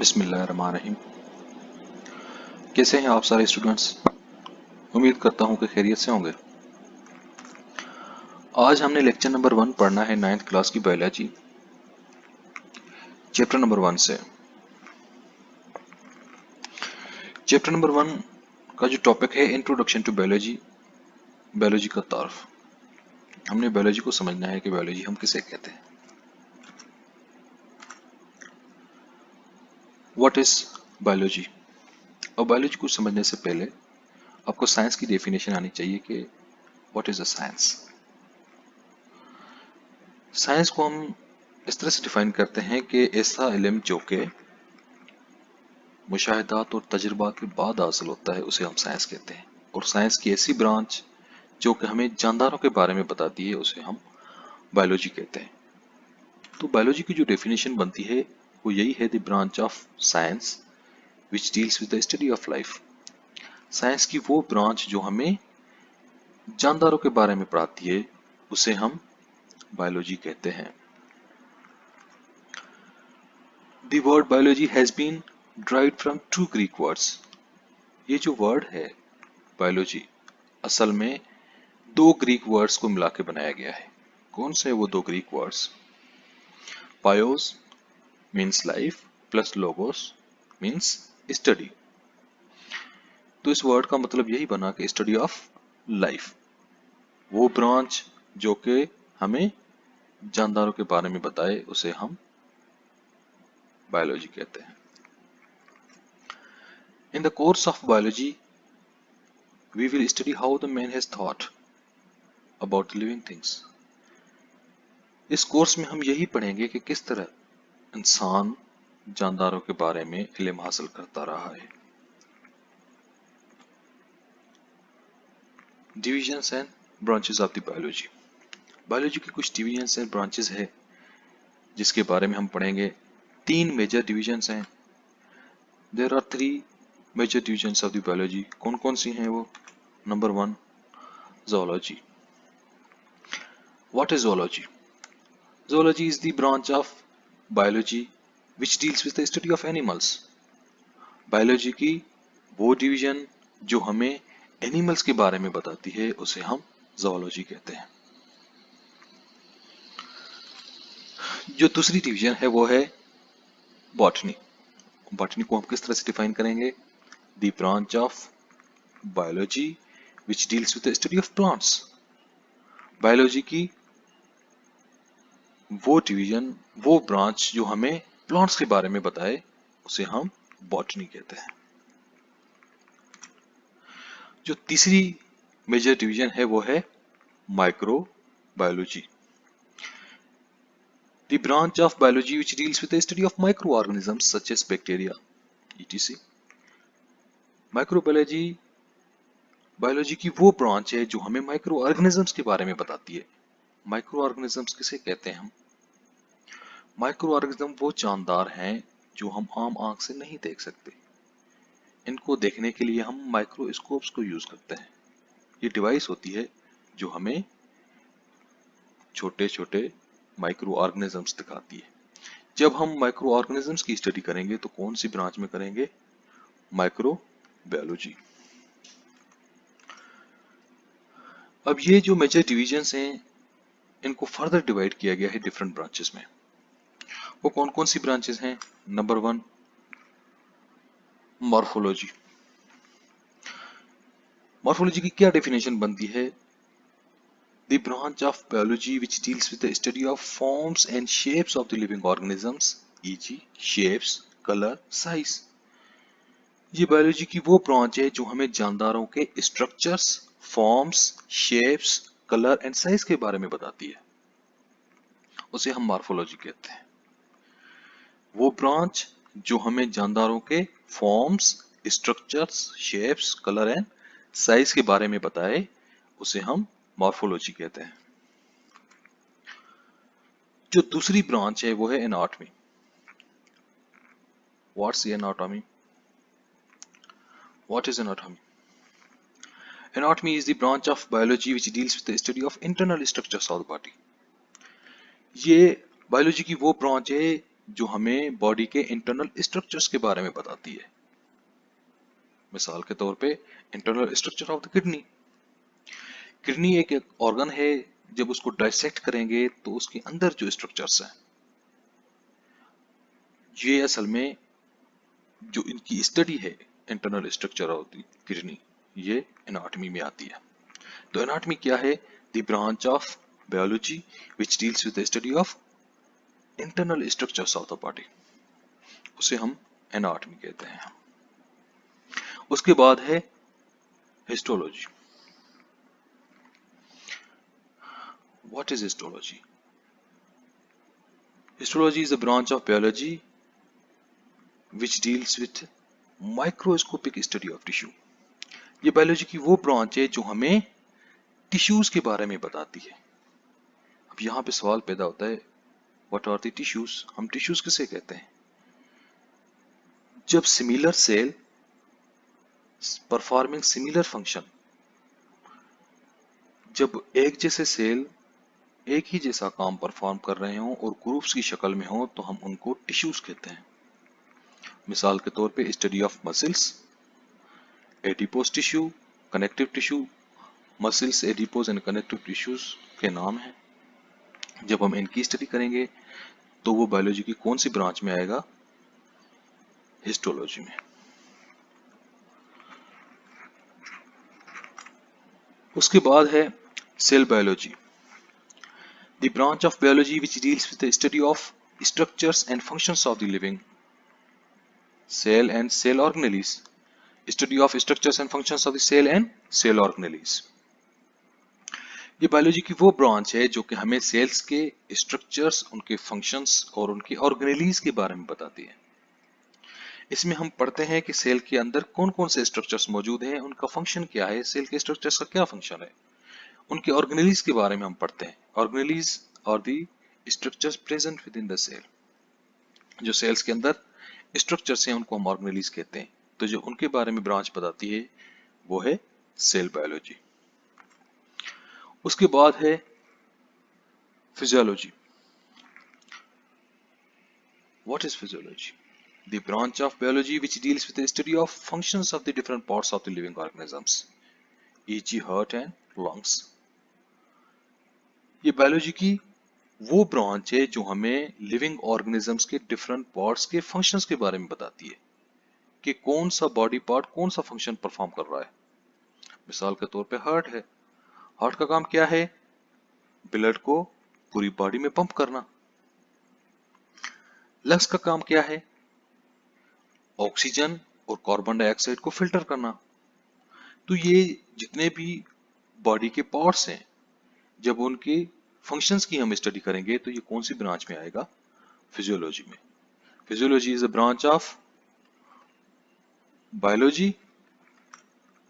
बिस्मिल्लाहिर्रहमानिर्रहीम। कैसे हैं आप सारे स्टूडेंट्स? उम्मीद करता हूं कि खैरियत से होंगे। आज हमने लेक्चर नंबर 1 पढ़ना है 9th क्लास की बायोलॉजी, चैप्टर नंबर 1 से। चैप्टर नंबर 1 का जो टॉपिक है इंट्रोडक्शन टू बायोलॉजी, बायोलॉजी का तारुफ। हमने बायोलॉजी को समझना है कि बायोलॉजी हम किसे कहते हैं। What is biology? और बायोलॉजी को समझने से पहले आपको साइंस की डेफिनेशन आनी चाहिए कि what is a science. Science को हम इस तरह से डिफाइन करते हैं कि ऐसा इल्म जो कि मुशाहिदात और तजुर्बा के बाद हासिल होता है उसे हम साइंस कहते हैं। और साइंस की ऐसी ब्रांच जो कि हमें जानदारों के बारे में बताती है उसे हम बायोलॉजी कहते हैं। तो बायोलॉजी की जो डेफिनेशन बनती है वो यही है, the branch of science which deals with the study of life. Science की वो ब्रांच जो हमें जानदारों के बारे में पढ़ाती है उसे हम बायोलॉजी कहते हैं। The word biology has been derived from two Greek words. ये जो वर्ड है बायोलॉजी असल में दो ग्रीक वर्ड्स को मिला के बनाया गया है। कौन से वो दो Greek words? BIOS means life plus logos means study. तो इस वर्ड का मतलब यही बना कि स्टडी ऑफ लाइफ, वो ब्रांच जो कि हमें जानदारों के बारे में बताए उसे हम बायोलॉजी कहते हैं। In the course of biology we will study how the man has thought about living things. इस कोर्स में हम यही पढ़ेंगे कि किस तरह इंसान जानदारों के बारे में इल्म हासिल करता रहा है। Divisions and branches of the biology. Biology की कुछ डिविजन्स एंड ब्रांचेस है जिसके बारे में हम पढ़ेंगे। तीन मेजर डिविजन्स हैं। There are three major divisions of the biology. कौन कौन सी हैं वो? Number 1, zoology. What is zoology? Zoology is the branch of biology which deals with the study of animals. Biology की वो डिवीजन जो हमें एनिमल्स के बारे में बताती है उसे हम zoology कहते हैं। जो दूसरी डिवीजन है वो है बॉटनी। बॉटनी को हम किस तरह से डिफाइन करेंगे? The branch of biology which deals with the study of plants. Biology की वो डिवीजन, वो ब्रांच जो हमें प्लांट्स के बारे में बताए उसे हम बॉटनी कहते हैं। जो तीसरी मेजर डिवीजन है वो है microbiology. The branch of biology which deals with the study of micro organisms such as bacteria etc. Microbiology biology की वो ब्रांच है जो हमें माइक्रो ऑर्गेनिजम्स के बारे में बताती है। माइक्रो ऑर्गेनिजम्स किसे कहते हैं हम? माइक्रो ऑर्गेनिज्म वो जानदार हैं जो हम आम आंख से नहीं देख सकते। इनको देखने के लिए हम माइक्रोस्कोप्स को यूज करते हैं। ये डिवाइस होती है जो हमें छोटे छोटे माइक्रो ऑर्गेनिजम्स दिखाती है। जब हम माइक्रो ऑर्गेनिजम्स की स्टडी करेंगे तो कौन सी ब्रांच में करेंगे? माइक्रोबायोलॉजी। अब ये जो मेजर डिविजन्स हैं इनको फर्दर डिवाइड किया गया है डिफरेंट ब्रांचेस में। वो कौन कौन सी ब्रांचेस हैं? Number 1, morphology. मॉर्फोलॉजी की क्या डेफिनेशन बनती है? The branch of biology which deals with the study of forms and shapes of the living organisms e.g. Shapes, colour, size. ये बायोलॉजी की वो ब्रांच है जो हमें जानदारों के structures, forms, shapes, colour and size के बारे में बताती है। उसे हम मॉर्फोलॉजी कहते हैं। वो ब्रांच जो हमें जानदारों के forms, structures, shapes, colour and size के बारे में बताए उसे हम मॉर्फोलॉजी कहते हैं। जो दूसरी ब्रांच है वो है anatomy. What's anatomy? What is anatomy? Anatomy is the branch of biology which deals with the study of internal structures of the body. ये बायोलॉजी की वो ब्रांच है जो हमें बॉडी के इंटरनल स्ट्रक्चर्स के बारे में बताती है। मिसाल के तौर पे internal structure of the kidney. Kidney एक ऑर्गन है, जब उसको डाइसेक्ट करेंगे तो उसके अंदर जो स्ट्रक्चर्स हैं, ये असल में जो इनकी स्टडी है internal structure of the kidney, ये एनाटॉमी में आती है। तो एनाटॉमी क्या है? The branch of biology which deals with the study of internal structures of the body, उसे हम एनाटॉमी कहते हैं। उसके बाद है histology. What is histology? Histology is a branch of biology which deals with microscopic study of tissue. ये biology की वो ब्रांच है जो हमें टिश्यूज के बारे में बताती है। अब यहाँ पे सवाल पैदा होता है, व्हाट आर द टिश्यूज? हम टिश्यूज किसे कहते हैं? जब similar cell performing similar function, जब एक जैसे सेल एक ही जैसा काम परफॉर्म कर रहे हों और ग्रुप्स की शक्ल में हो, तो हम उनको टिश्यूज कहते हैं। मिसाल के तौर पे study of muscles, adipose tissue, connective tissue. Muscles, adipose and connective tissues के नाम हैं। जब हम इनकी स्टडी करेंगे तो वो बायोलॉजी की कौन सी ब्रांच में आएगा? हिस्टोलॉजी में। उसके बाद है cell biology, the branch of biology which deals with the study of structures and functions of the living cell and cell organelles. Study of structures and functions of the cell and cell organelles. ये biology की वो branch है जो कि हमें sales के structures, उनके functions और उनके ऑर्गेनेलीज के बारे में बताती है। इसमें हम पढ़ते हैं कि सेल के अंदर कौन कौन से स्ट्रक्चर्स मौजूद हैं, उनका फंक्शन क्या है, सेल के स्ट्रक्चर्स का क्या फंक्शन है। उनके ऑर्गेनेलीज के बारे में हम पढ़ते हैं। ऑर्गेनेलीज और the structures present within the cell. जो सेल्स के अंदर स्ट्रक्चर्स हैं उनको हम ऑर्गेनेलीज कहते हैं। तो जो उनके बारे में ब्रांच बताती है वो है सेल बायोलॉजी। उसके बाद है physiology. What is physiology? The branch of biology which deals with the study of functions of the different parts of the living organisms, e.g. heart and lungs. ये बायोलॉजी की वो ब्रांच है जो हमें living organisms के different parts के functions के बारे में बताती है कि कौन सा बॉडी पार्ट कौन सा फंक्शन परफॉर्म कर रहा है। मिसाल के तौर पे हार्ट है। हार्ट का काम क्या है? ब्लड को पूरी बॉडी में पंप करना। लंग्स का काम क्या है? ऑक्सीजन और कार्बन डाइऑक्साइड को फिल्टर करना। तो ये जितने भी बॉडी के पार्ट्स हैं, जब उनके फंक्शंस की हम स्टडी करेंगे तो ये कौन सी ब्रांच में आएगा? फिजियोलॉजी में। Physiology is a branch of biology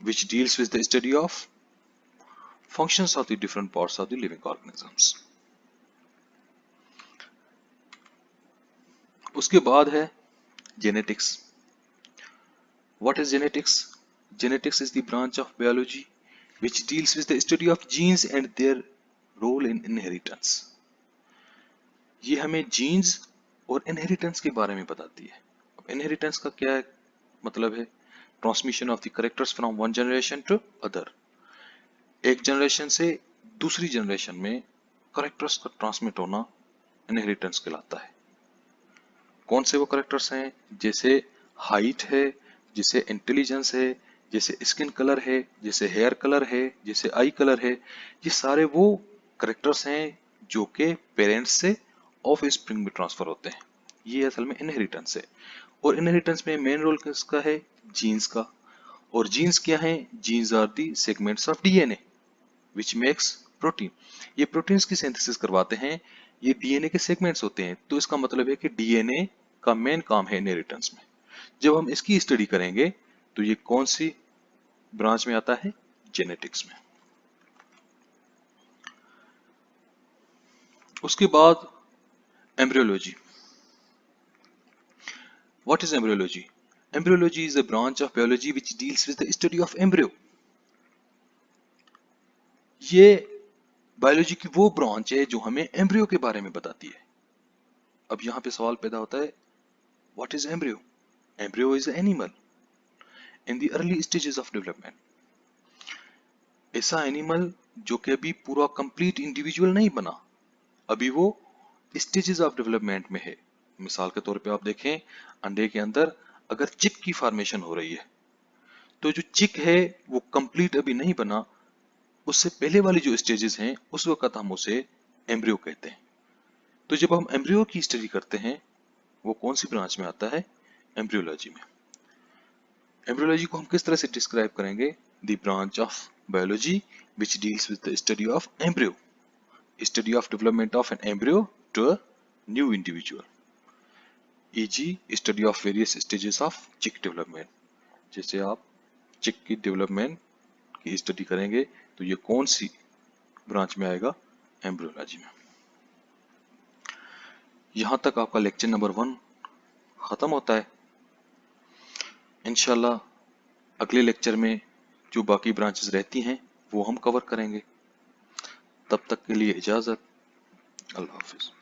which deals with the study of functions of the different parts of the living organisms. उसके बाद है genetics. What is genetics? Genetics is the branch of biology which deals with the study of genes and their role in inheritance. ये हमें genes और inheritance के बारे में बताती है। अब inheritance का क्या मतलब है? Transmission of the characters from one generation to other. एक जनरेशन से दूसरी जनरेशन में करेक्टर्स का ट्रांसमिट होना इनहेरिटेंस कहलाता है। कौन से वो करेक्टर्स हैं? जैसे हाइट है, जैसे इंटेलिजेंस है, जैसे स्किन कलर है, जैसे हेयर कलर है, जैसे आई कलर है। ये सारे वो करेक्टर्स हैं जो कि पेरेंट्स से ऑफ स्प्रिंग में ट्रांसफर होते हैं। ये असल में इनहेरिटेंस है। और इनहेरिटेंस में मेन रोल किसका है? जीन्स का। और जीन्स क्या है? Genes are the segments of DNA which makes protein. ये प्रोटीन्स की सिंथेसिस करवाते हैं। ये डीएनए के सेगमेंट्स होते हैं। तो इसका मतलब है कि डीएनए का मेन काम है इनहेरिटेंस में। जब हम इसकी स्टडी करेंगे तो ये कौन सी ब्रांच में आता है? जेनेटिक्स में। उसके बाद embryology. What is embryology? Embryology is a branch of biology which deals with the study of embryo. ये बायोलॉजी की वो ब्रांच है जो हमें एम्ब्रियो के बारे में बताती है। अब यहाँ पे सवाल पैदा होता है, what is embryo? Embryo is animal in the early stages of development. ऐसा एनिमल जो कि अभी पूरा कंप्लीट इंडिविजुअल नहीं बना, अभी वो स्टेजेस ऑफ डेवलपमेंट में है। मिसाल के तौर पे आप देखें, अंडे के अंदर अगर चिक की फॉर्मेशन हो रही है, तो जो चिक है वो कंप्लीट अभी नहीं बना, उससे पहले वाली जो स्टेजेस हैं उस वक्त हम उसे एम्ब्रियो कहते हैं। तो जब हम एम्ब्रियो की स्टडी करते हैं, वो कौन सी ब्रांच में आता है? एम्ब्रियोलॉजी में। एम्ब्रियोलॉजी को हम किस तरह से डिस्क्राइब करेंगे? The branch of biology which deals with the study of embryo, study of development of an embryo to a new individual, e.g. Study of various stages of chick development. जैसे आप चिक की डेवलपमेंट की study करेंगे तो ये कौन सी branch में आएगा? एम्ब्रियोलॉजी में। यहाँ तक आपका लेक्चर नंबर 1 खत्म होता है। इंशाल्लाह अगले लेक्चर में जो बाकी ब्रांचेस रहती हैं वो हम कवर करेंगे। तब तक के लिए इजाज़त। अल्लाह हाफिज़।